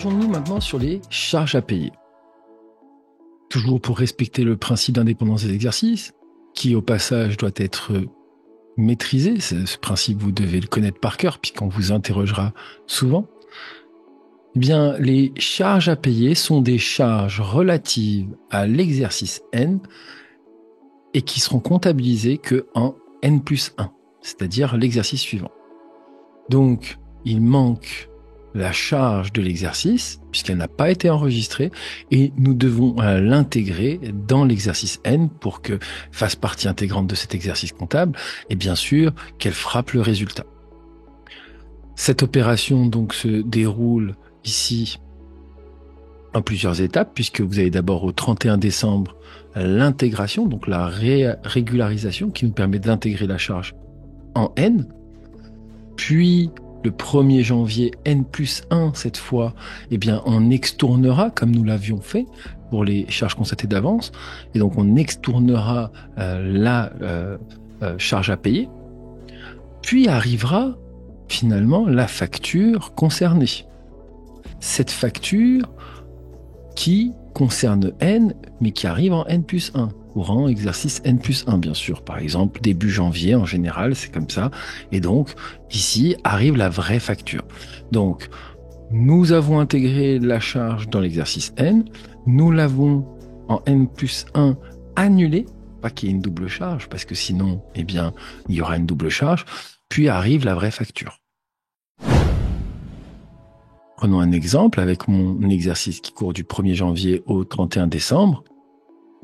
Penchons-nous maintenant sur les charges à payer. Toujours pour respecter le principe d'indépendance des exercices, qui au passage doit être maîtrisé. Ce principe, vous devez le connaître par cœur, puisqu'on vous interrogera souvent. Eh bien, les charges à payer sont des charges relatives à l'exercice N et qui seront comptabilisées que en N plus 1, c'est-à-dire l'exercice suivant. Donc, il manque la charge de l'exercice, puisqu'elle n'a pas été enregistrée, et nous devons l'intégrer dans l'exercice N pour que fasse partie intégrante de cet exercice comptable, et bien sûr qu'elle frappe le résultat. Cette opération donc se déroule ici en plusieurs étapes, puisque vous avez d'abord au 31 décembre l'intégration, donc la régularisation qui nous permet d'intégrer la charge en N, puis le 1er janvier, N plus 1 cette fois, eh bien, on extournera, comme nous l'avions fait pour les charges constatées d'avance, et donc on extournera la charge à payer, puis arrivera finalement la facture concernée. Cette facture qui concerne N, mais qui arrive en N plus 1. Courant exercice N plus 1, bien sûr. Par exemple, début janvier, en général, c'est comme ça. Et donc, ici, arrive la vraie facture. Donc, nous avons intégré la charge dans l'exercice N. Nous l'avons en N plus 1 annulé. Pas qu'il y ait une double charge, parce que sinon, eh bien, il y aura une double charge. Puis arrive la vraie facture. Prenons un exemple avec mon exercice qui court du 1er janvier au 31 décembre.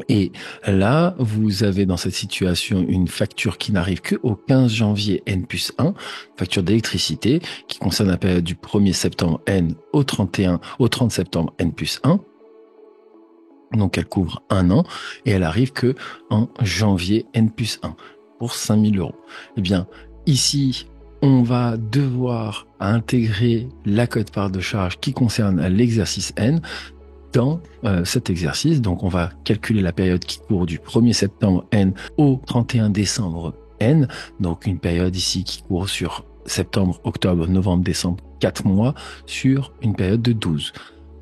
Et là, vous avez dans cette situation une facture qui n'arrive qu'au 15 janvier N plus 1, facture d'électricité qui concerne la période du 1er septembre N au 30 septembre N plus 1. Donc elle couvre un an et elle arrive que en janvier N plus 1 pour 5 000 €. Eh bien, ici, on va devoir intégrer la quote-part de charge qui concerne l'exercice N dans cet exercice. Donc, on va calculer la période qui court du 1er septembre N au 31 décembre N. Donc, une période ici qui court sur septembre, octobre, novembre, décembre, 4 mois sur une période de 12.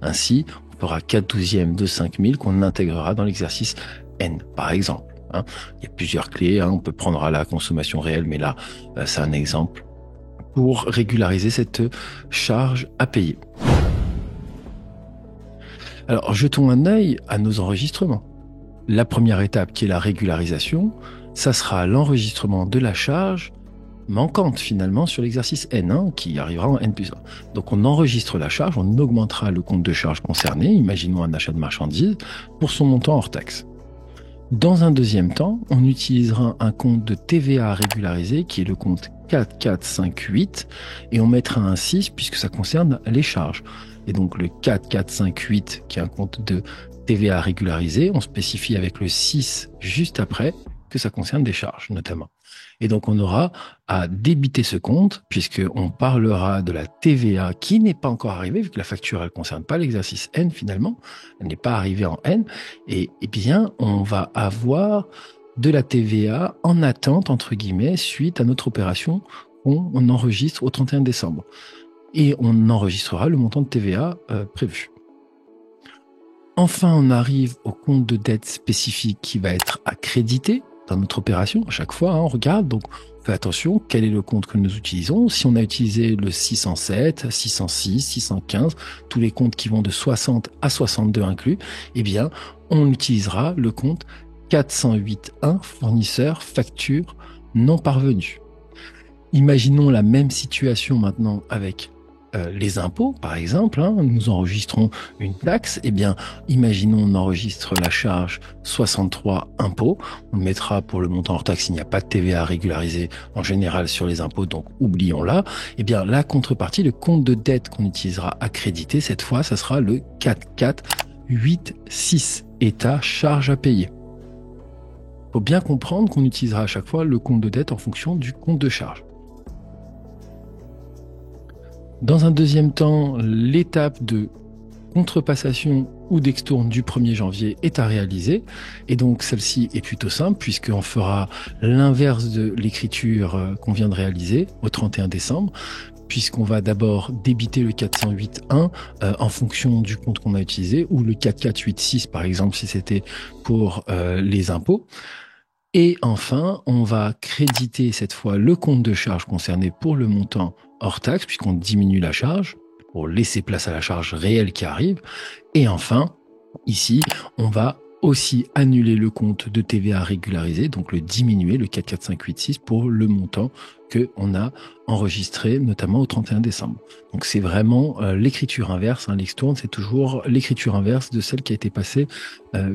Ainsi, on fera 4/12 de 5000 qu'on intégrera dans l'exercice N, par exemple. Il y a plusieurs clés. On peut prendre à la consommation réelle, mais là, c'est un exemple pour régulariser cette charge à payer. Alors, jetons un œil à nos enregistrements. La première étape, qui est la régularisation, ça sera l'enregistrement de la charge manquante, finalement, sur l'exercice N, qui arrivera en N plus 1. Donc, on enregistre la charge, on augmentera le compte de charge concerné, imaginons un achat de marchandises, pour son montant hors taxe. Dans un deuxième temps, on utilisera un compte de TVA régularisé, qui est le compte 4458, et on mettra un 6, puisque ça concerne les charges. Et donc le 4458, qui est un compte de TVA régularisé, on spécifie avec le 6 juste après que ça concerne des charges, notamment. Et donc on aura à débiter ce compte, puisqu'on parlera de la TVA qui n'est pas encore arrivée, vu que la facture, elle ne concerne pas l'exercice N finalement, elle n'est pas arrivée en N, et bien on va avoir de la TVA en attente, entre guillemets, suite à notre opération qu'on enregistre au 31 décembre. Et on enregistrera le montant de TVA prévu. Enfin, on arrive au compte de dette spécifique qui va être accrédité dans notre opération. À chaque fois, on regarde, donc on fait attention, quel est le compte que nous utilisons. Si on a utilisé le 607, 606, 615, tous les comptes qui vont de 60 à 62 inclus, eh bien, on utilisera le compte 408.1 fournisseur facture non parvenue. Imaginons la même situation maintenant avec les impôts, par exemple. Nous enregistrons une taxe. Eh bien, imaginons on enregistre la charge 63 impôts. On mettra pour le montant hors taxe, il n'y a pas de TVA régularisée en général sur les impôts, donc oublions-la. Eh bien, la contrepartie, le compte de dette qu'on utilisera accrédité, cette fois, ça sera le 4486, État charge à payer. Il faut bien comprendre qu'on utilisera à chaque fois le compte de dette en fonction du compte de charge. Dans un deuxième temps, l'étape de contrepassation ou d'extourne du 1er janvier est à réaliser. Et donc, celle-ci est plutôt simple puisqu'on fera l'inverse de l'écriture qu'on vient de réaliser au 31 décembre. puisqu'on va d'abord débiter le 408.1 en fonction du compte qu'on a utilisé, ou le 4486 par exemple si c'était pour les impôts. Et enfin, on va créditer cette fois le compte de charge concerné pour le montant hors taxe, puisqu'on diminue la charge pour laisser place à la charge réelle qui arrive. Et enfin, ici, on va aussi annuler le compte de TVA régularisé, donc le diminuer, le 44586, pour le montant qu'on a enregistré, notamment au 31 décembre. Donc c'est vraiment l'écriture inverse, l'extourne, c'est toujours l'écriture inverse de celle qui a été passée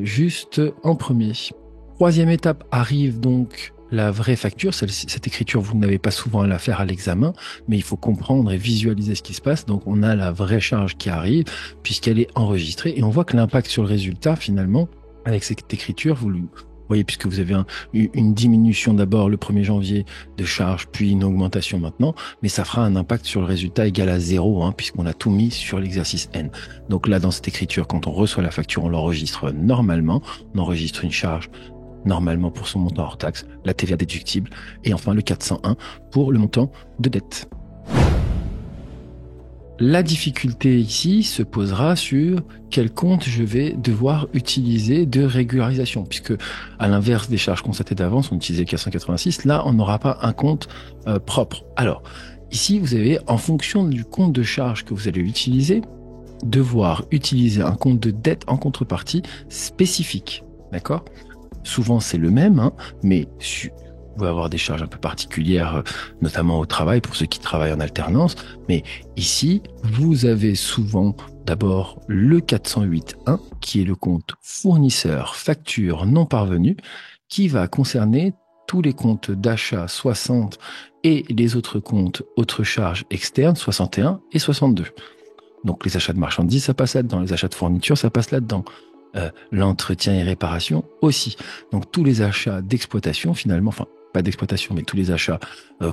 juste en premier. Troisième étape arrive donc la vraie facture. Cette écriture, vous n'avez pas souvent à la faire à l'examen, mais il faut comprendre et visualiser ce qui se passe. Donc on a la vraie charge qui arrive puisqu'elle est enregistrée et on voit que l'impact sur le résultat finalement, avec cette écriture, vous voyez, puisque vous avez une diminution d'abord le 1er janvier de charge, puis une augmentation maintenant, mais ça fera un impact sur le résultat égal à 0, puisqu'on a tout mis sur l'exercice N. Donc là, dans cette écriture, quand on reçoit la facture, on l'enregistre normalement, on enregistre une charge normalement pour son montant hors taxe, la TVA déductible, et enfin le 401 pour le montant de dette. La difficulté ici se posera sur quel compte je vais devoir utiliser de régularisation, puisque à l'inverse des charges constatées d'avance, on utilisait le 486, là on n'aura pas un compte propre. Alors ici vous avez, en fonction du compte de charge que vous allez utiliser, devoir utiliser un compte de dette en contrepartie spécifique, d'accord ? Souvent c'est le même, mais vous pouvez avoir des charges un peu particulières, notamment au travail, pour ceux qui travaillent en alternance. Mais ici, vous avez souvent d'abord le 408.1, qui est le compte fournisseur facture non parvenue, qui va concerner tous les comptes d'achat 60 et les autres comptes autres charges externes 61 et 62. Donc les achats de marchandises, ça passe là-dedans. Les achats de fournitures, ça passe là-dedans. L'entretien et réparation aussi. Donc tous les achats d'exploitation finalement, enfin pas d'exploitation mais tous les achats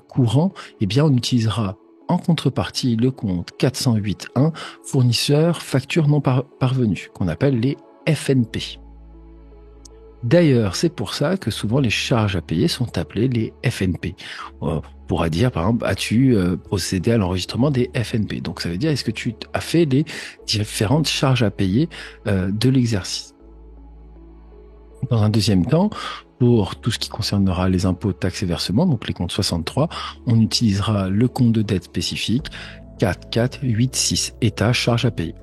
courants, eh bien on utilisera en contrepartie le compte 408.1 fournisseur facture non parvenue, qu'on appelle les FNP. D'ailleurs, c'est pour ça que souvent les charges à payer sont appelées les FNP. On pourra dire, par exemple, as-tu procédé à l'enregistrement des FNP? Donc ça veut dire, est-ce que tu as fait les différentes charges à payer de l'exercice? Dans un deuxième temps, pour tout ce qui concernera les impôts, taxes et versements, donc les comptes 63, on utilisera le compte de dette spécifique 4486, État, charges à payer.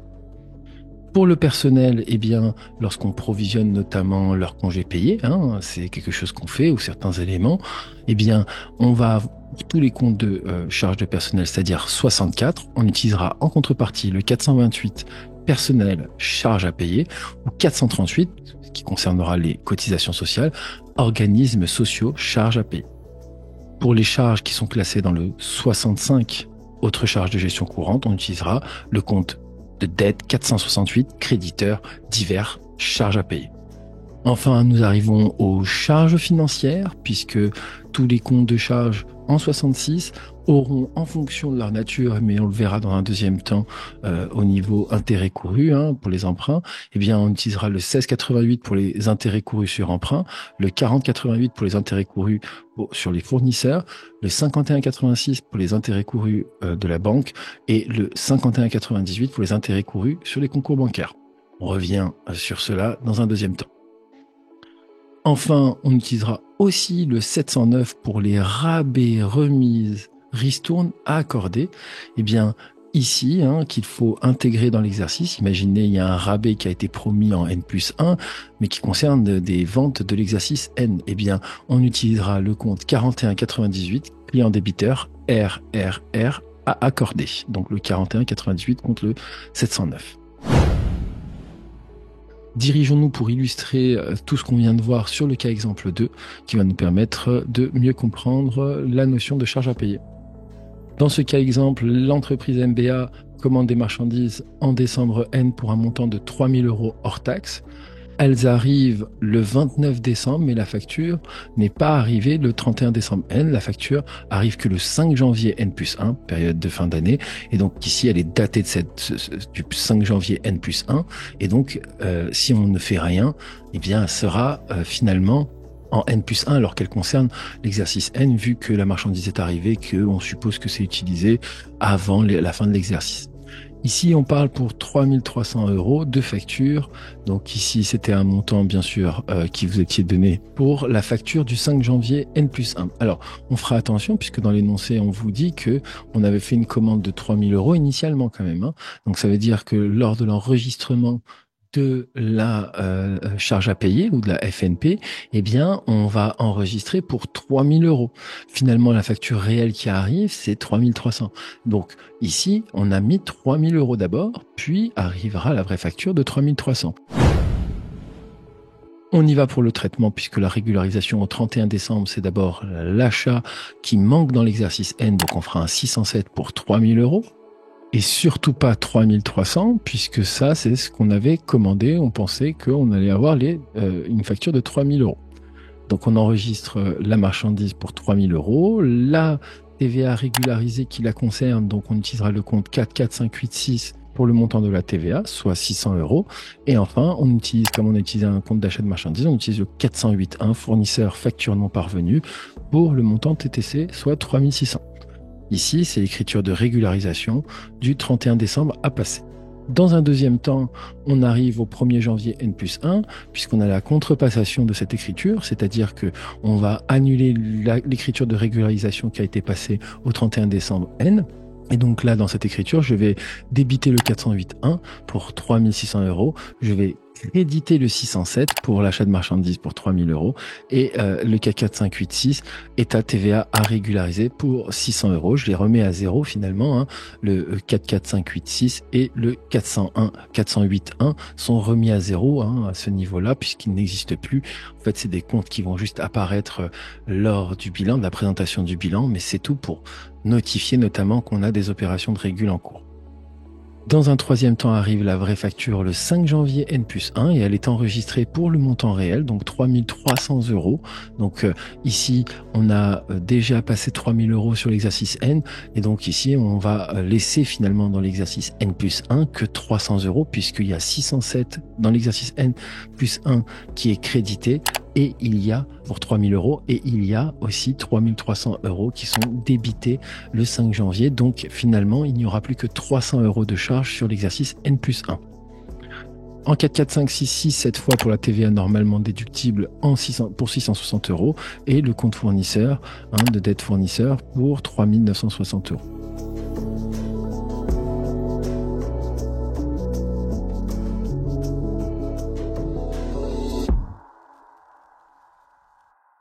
Pour le personnel, eh bien, lorsqu'on provisionne notamment leurs congés payés, c'est quelque chose qu'on fait, ou certains éléments, eh bien, on va, tous les comptes de charges de personnel, c'est-à-dire 64, on utilisera en contrepartie le 428 personnel, charges à payer, ou 438, qui concernera les cotisations sociales, organismes sociaux, charges à payer. Pour les charges qui sont classées dans le 65, autres charges de gestion courante, on utilisera le compte de dette 468, créditeurs, divers, charges à payer. Enfin, nous arrivons aux charges financières, puisque tous les comptes de charges en 66 auront, en fonction de leur nature, mais on le verra dans un deuxième temps au niveau intérêt couru pour les emprunts, eh bien on utilisera le 1688 pour les intérêts courus sur emprunt, le 4088 pour les intérêts courus sur les fournisseurs, le 5186 pour les intérêts courus de la banque et le 5198 pour les intérêts courus sur les concours bancaires. On revient sur cela dans un deuxième temps. Enfin, on utilisera aussi le 709 pour les rabais, remises, ristournes à accorder. Eh bien, ici, qu'il faut intégrer dans l'exercice. Imaginez, il y a un rabais qui a été promis en N+1, mais qui concerne des ventes de l'exercice N. Eh bien, on utilisera le compte 4198, client débiteur, RRR, à accorder. Donc, le 4198 contre le 709. Dirigeons-nous pour illustrer tout ce qu'on vient de voir sur le cas exemple 2, qui va nous permettre de mieux comprendre la notion de charge à payer. Dans ce cas exemple, l'entreprise MBA commande des marchandises en décembre N pour un montant de 3 000 € hors taxe. Elles arrivent le 29 décembre, mais la facture n'est pas arrivée le 31 décembre N. La facture arrive que le 5 janvier N+1, période de fin d'année. Et donc ici, elle est datée de du 5 janvier N+1. Et donc, si on ne fait rien, eh bien, elle sera finalement en N+1 alors qu'elle concerne l'exercice N vu que la marchandise est arrivée, qu'on suppose que c'est utilisé avant la fin de l'exercice. Ici, on parle pour 3 300 € de facture. Donc ici, c'était un montant, bien sûr, qui vous étiez donné pour la facture du 5 janvier N+1. Alors, on fera attention puisque dans l'énoncé, on vous dit que on avait fait une commande de 3 000 € initialement quand même. Donc ça veut dire que lors de l'enregistrement de la charge à payer ou de la FNP, eh bien, on va enregistrer pour 3 000 €. Finalement, la facture réelle qui arrive, c'est 3 300. Donc, ici, on a mis 3 000 € d'abord, puis arrivera la vraie facture de 3 300. On y va pour le traitement puisque la régularisation au 31 décembre, c'est d'abord l'achat qui manque dans l'exercice N, donc on fera un 607 pour 3 000 €. Et surtout pas 3 300, puisque ça, c'est ce qu'on avait commandé. On pensait qu'on allait avoir une facture de 3 000 €. Donc, on enregistre la marchandise pour 3 000 €. La TVA régularisée qui la concerne, donc on utilisera le compte 44586 pour le montant de la TVA, soit 600 €. Et enfin, on utilise, comme on a utilisé un compte d'achat de marchandises, on utilise le 408.1, fournisseur facture non parvenue, pour le montant TTC, soit 3 600. Ici, c'est l'écriture de régularisation du 31 décembre à passer. Dans un deuxième temps, on arrive au 1er janvier N+1, puisqu'on a la contrepassation de cette écriture, c'est-à-dire que on va annuler l'écriture de régularisation qui a été passée au 31 décembre N. Et donc là, dans cette écriture, je vais débiter le 408.1 pour 3 600 €. Je vais créditer le 607 pour l'achat de marchandises pour 3 000 € et le 44586 est à TVA à régulariser pour 600 €. Je les remets à zéro finalement. Le 44586 et le 408.1 sont remis à zéro à ce niveau-là puisqu'ils n'existent plus. En fait, c'est des comptes qui vont juste apparaître lors du bilan, de la présentation du bilan, mais c'est tout pour notifier notamment qu'on a des opérations de régule en cours. Dans un troisième temps arrive la vraie facture le 5 janvier N+1 et elle est enregistrée pour le montant réel, donc 3 300 €. Donc ici, on a déjà passé 3 000 € sur l'exercice N et donc ici, on va laisser finalement dans l'exercice N+1 que 300 € puisqu'il y a 607 dans l'exercice N+1 qui est crédité. Et il y a pour 3 000 € et il y a aussi 3 300 € qui sont débités le 5 janvier. Donc finalement, il n'y aura plus que 300 € de charge sur l'exercice N+1. En 44566, cette fois pour la TVA normalement déductible pour 660 € et le compte fournisseur de dette fournisseur pour 3 960 €.